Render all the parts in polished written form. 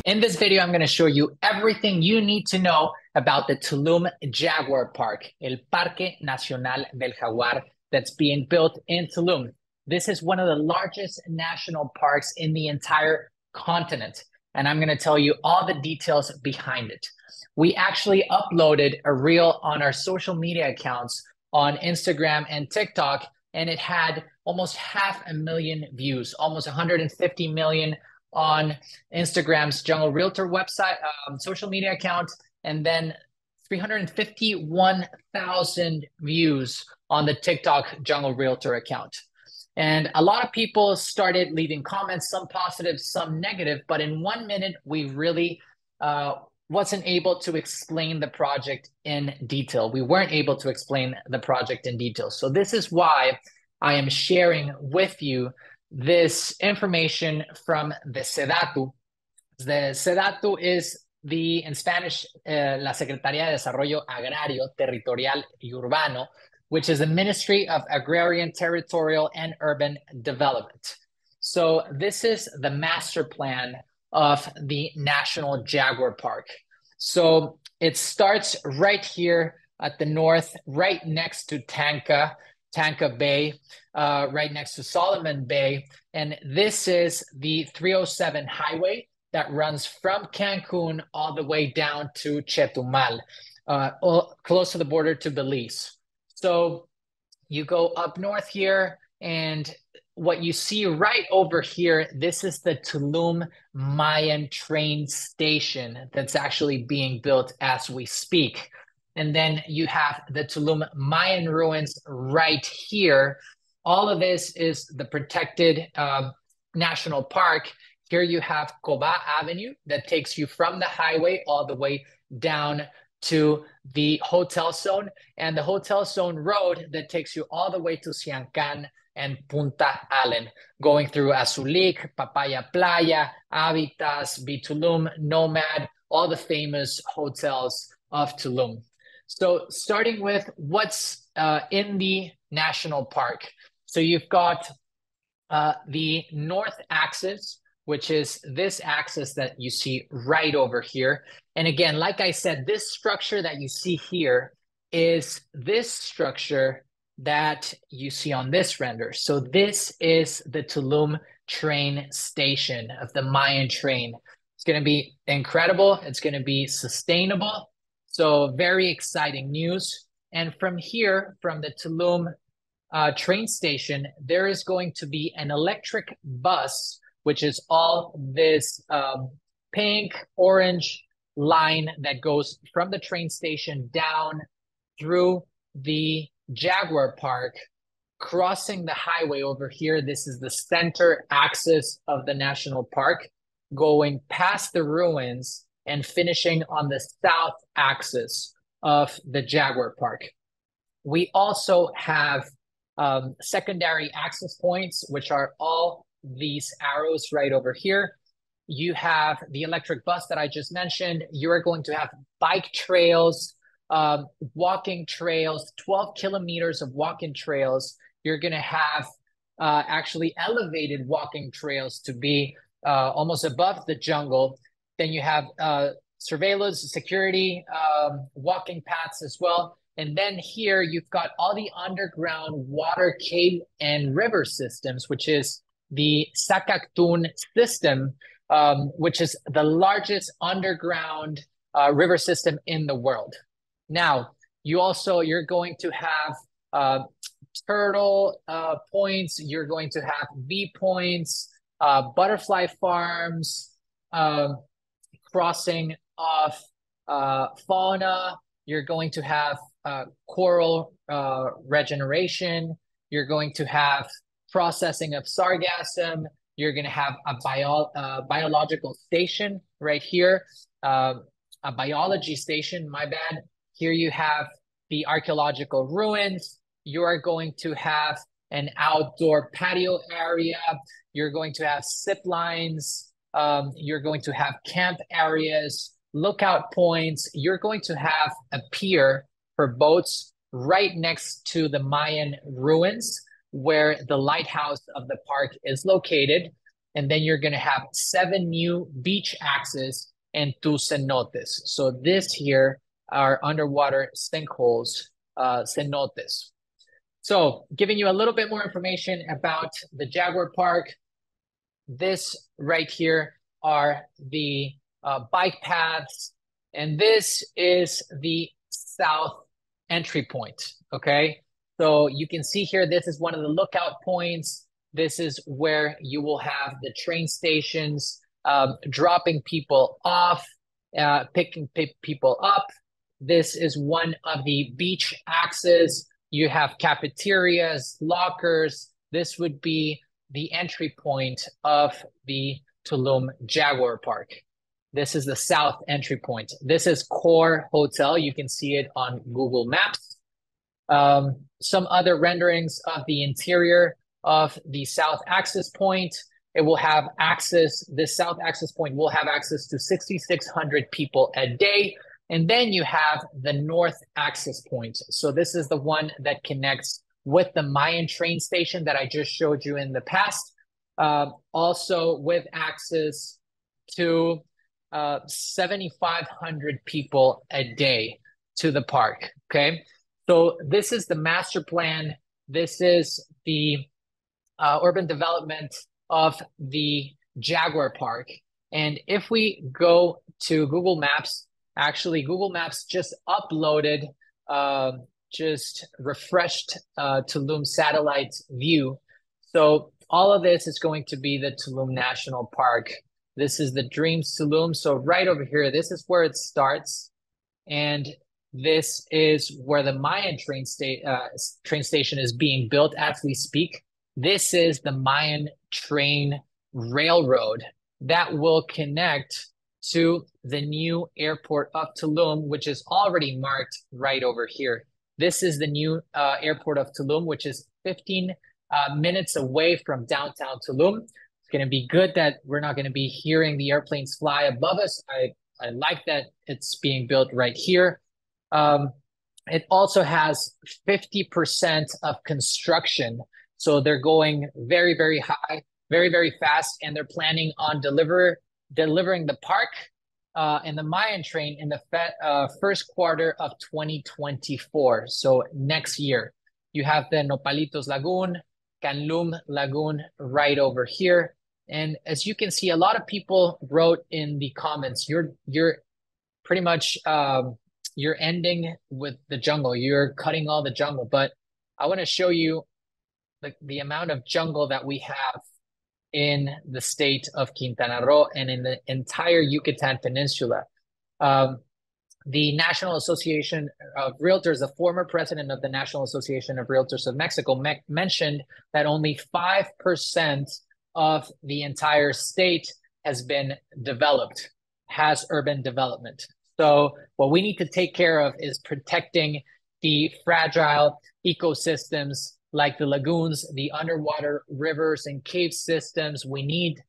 In this video, I'm going to show you everything you need to know about the Tulum Jaguar Park, El Parque Nacional del Jaguar, that's being built in Tulum. This is one of the largest national parks in the entire continent, and I'm going to tell you all the details behind it. We actually uploaded a reel on our social media accounts on Instagram and TikTok, and it had almost 500,000 views, almost 150 million on Instagram's Jungle Realtor website, social media account, and then 351,000 views on the TikTok Jungle Realtor account. And a lot of people started leaving comments, some positive, some negative, but in 1 minute, we really wasn't able to explain the project in detail. We weren't able to explain the project in detail. So this is why I am sharing with you this information from the SEDATU. The SEDATU is in Spanish, La Secretaría de Desarrollo Agrario, Territorial y Urbano, which is the Ministry of Agrarian, Territorial, and Urban Development. So this is the master plan of the National Jaguar Park. So it starts right here at the north, right next to Tanca Bay, right next to Solomon Bay. And this is the 307 highway that runs from Cancun all the way down to Chetumal, close to the border to Belize. So you go up north here, and what you see right over here, this is the Tulum Mayan train station that's actually being built as we speak. And then you have the Tulum Mayan ruins right here. All of this is the protected national park. Here you have Coba Avenue that takes you from the highway all the way down to the hotel zone, and the hotel zone road that takes you all the way to Siancan and Punta Allen, going through Azulik, Papaya Playa, Habitas, Tulum, Nomad, all the famous hotels of Tulum. So starting with what's in the national park. So you've got the north axis, which is this axis that you see right over here. And again, like I said, this structure that you see here is this structure that you see on this render. So this is the Tulum train station of the Mayan train. It's going to be incredible. It's going to be sustainable. So very exciting news. And from here, from the Tulum train station, there is going to be an electric bus, which is all this pink, orange line that goes from the train station down through the Jaguar Park, crossing the highway over here. This is the center axis of the national park, going past the ruins and finishing on the south axis of the Jaguar Park. We also have secondary access points, which are all these arrows right over here. You have the electric bus that I just mentioned. You're going to have bike trails, walking trails, 12 kilometers of walking trails. You're going to have actually elevated walking trails to be almost above the jungle. Then you have surveillance, security, walking paths as well. And then here you've got all the underground water, cave, and river systems, which is the Sakactun system, which is the largest underground river system in the world. Now, you're going to have turtle points, you're going to have viewpoints, butterfly farms, crossing of fauna. You're going to have coral regeneration. You're going to have processing of sargassum. You're going to have a biological station right here, a biology station, my bad. Here you have the archaeological ruins. You are going to have an outdoor patio area. You're going to have zip lines. You're going to have camp areas, lookout points. You're going to have a pier for boats right next to the Mayan ruins, where the lighthouse of the park is located. and then you're going to have 7 new beach axes and 2 cenotes. So this here are underwater sinkholes, cenotes. So giving you a little bit more information about the Jaguar Park. This right here are the bike paths, and this is the south entry point, okay? So you can see here, this is one of the lookout points. This is where you will have the train stations, dropping people off, picking people up. This is one of the beach axes. You have cafeterias, lockers. This would be the entry point of the Tulum Jaguar Park. This is the south entry point. This is Core Hotel. You can see it on Google Maps. Some other renderings of the interior of the south access point. It will have access, this south access point will have access to 6,600 people a day. And then you have the north access point. So this is the one that connects with the Mayan train station that I just showed you in the past. Also with access to 7,500 people a day to the park, okay? So this is the master plan. This is the urban development of the Jaguar Park. And if we go to Google Maps, actually Google Maps just uploaded, just refreshed Tulum satellite view. So all of this is going to be the Tulum National Park. This is the Dreams Tulum. So right over here, this is where it starts. And this is where the Mayan train station is being built as we speak. This is the Mayan train railroad that will connect to the new airport of Tulum, which is already marked right over here. This is the new airport of Tulum, which is 15 minutes away from downtown Tulum. It's going to be good that we're not going to be hearing the airplanes fly above us. I like that it's being built right here. It also has 50% of construction. So they're going very, very high, very, very fast, and they're planning on delivering the park and the Mayan train in the first quarter of 2024. So next year, you have the Nopalitos Lagoon, Canlum Lagoon right over here. And as you can see, a lot of people wrote in the comments, you're pretty much, you're ending with the jungle. You're cutting all the jungle. But I want to show you the amount of jungle that we have in the state of Quintana Roo and in the entire Yucatan Peninsula. The National Association of Realtors, the former president of the National Association of Realtors of Mexico, mentioned that only 5% of the entire state has been developed, has urban development. So what we need to take care of is protecting the fragile ecosystems like the lagoons, the underwater rivers and cave systems. We need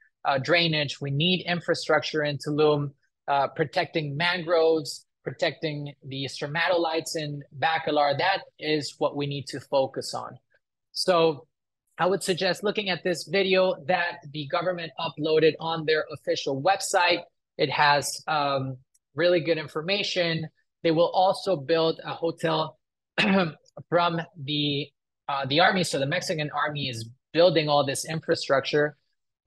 drainage. We need infrastructure in Tulum, protecting mangroves, protecting the stromatolites in Bacalar. That is what we need to focus on. So I would suggest looking at this video that the government uploaded on their official website. It has really good information. They will also build a hotel from the army. So the Mexican army is building all this infrastructure.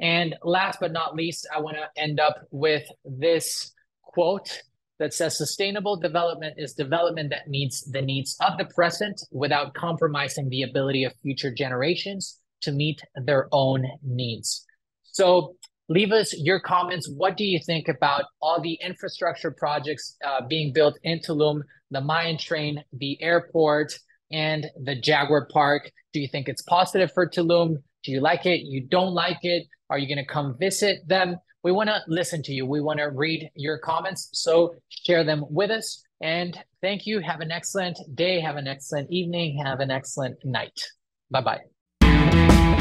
And last but not least, I want to end up with this quote that says, sustainable development is development that meets the needs of the present without compromising the ability of future generations to meet their own needs. So leave us your comments. What do you think about all the infrastructure projects being built in Tulum, the Mayan train, the airport, and the Jaguar Park? Do you think it's positive for Tulum? Do you like it? You don't like it? Are you going to come visit them? We want to listen to you. We want to read your comments. So share them with us. And thank you. Have an excellent day. Have an excellent evening. Have an excellent night. Bye-bye.